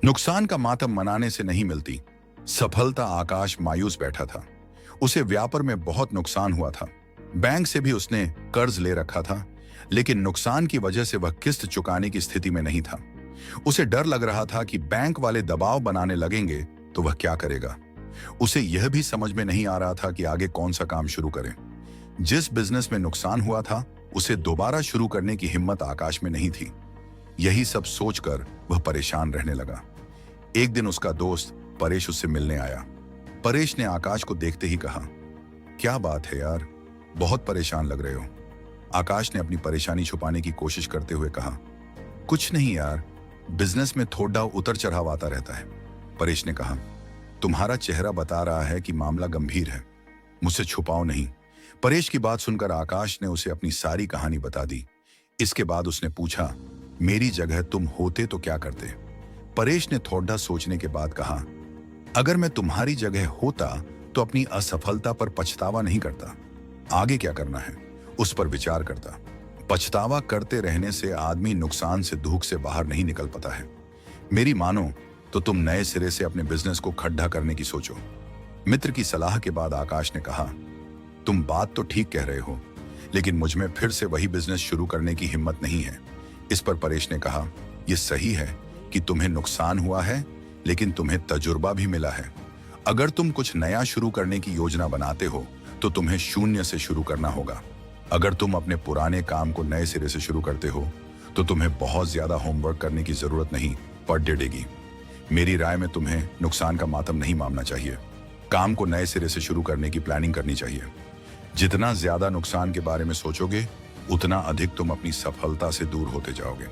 नुकसान का मातम मनाने से नहीं मिलती सफलता। आकाश मायूस बैठा था। उसे व्यापार में बहुत नुकसान हुआ था। बैंक से भी उसने कर्ज ले रखा था, लेकिन नुकसान की वजह से वह किस्त चुकाने की स्थिति में नहीं था। उसे डर लग रहा था कि बैंक वाले दबाव बनाने लगेंगे तो वह क्या करेगा। उसे यह भी समझ में नहीं आ रहा था कि आगे कौन सा काम शुरू करे। जिस बिजनेस में नुकसान हुआ था उसे दोबारा शुरू करने की हिम्मत आकाश में नहीं थी। यही सब सोचकर वह परेशान रहने लगा। एक दिन उसका दोस्त परेश उससे मिलने आया। परेश ने आकाश को देखते ही कहा, क्या बात है यार, बहुत परेशान लग रहे हो। आकाश ने अपनी परेशानी छुपाने की कोशिश करते हुए कहा, कुछ नहीं यार, बिजनेस में थोड़ा उतर चढ़ाव आता रहता है। परेश ने कहा, तुम्हारा चेहरा बता रहा है कि मामला गंभीर है, मुझसे छुपाओ नहीं। परेश की बात सुनकर आकाश ने उसे अपनी सारी कहानी बता दी। इसके बाद उसने पूछा, मेरी जगह तुम होते तो क्या करते। परेश ने थोड़ा सोचने के बाद कहा, अगर मैं तुम्हारी जगह होता तो अपनी असफलता पर पछतावा नहीं करता। आगे क्या करना है उस पर विचार करता। पछतावा करते रहने से आदमी नुकसान से धूख से बाहर नहीं निकल पाता है। मेरी मानो तो तुम नए सिरे से अपने बिजनेस को खड्डा करने की सोचो। मित्र की सलाह के बाद आकाश ने कहा, तुम बात तो ठीक कह रहे हो, लेकिन मुझ में फिर से वही बिजनेस शुरू करने की हिम्मत नहीं है। इस पर परेश ने कहा, यह सही है कि तुम्हें नुकसान हुआ है, लेकिन तुम्हें तजुर्बा भी मिला है। अगर तुम कुछ नया शुरू करने की योजना बनाते हो तो तुम्हें शून्य से शुरू करना होगा। अगर तुम अपने पुराने काम को नए सिरे से शुरू करते हो तो तुम्हें बहुत ज्यादा होमवर्क करने की जरूरत नहीं पड़ेगी। मेरी राय में तुम्हें नुकसान का मातम नहीं मानना चाहिए। काम को नए सिरे से शुरू करने की प्लानिंग करनी चाहिए। जितना ज्यादा नुकसान के बारे में सोचोगे उतना अधिक तुम अपनी सफलता से दूर होते जाओगे।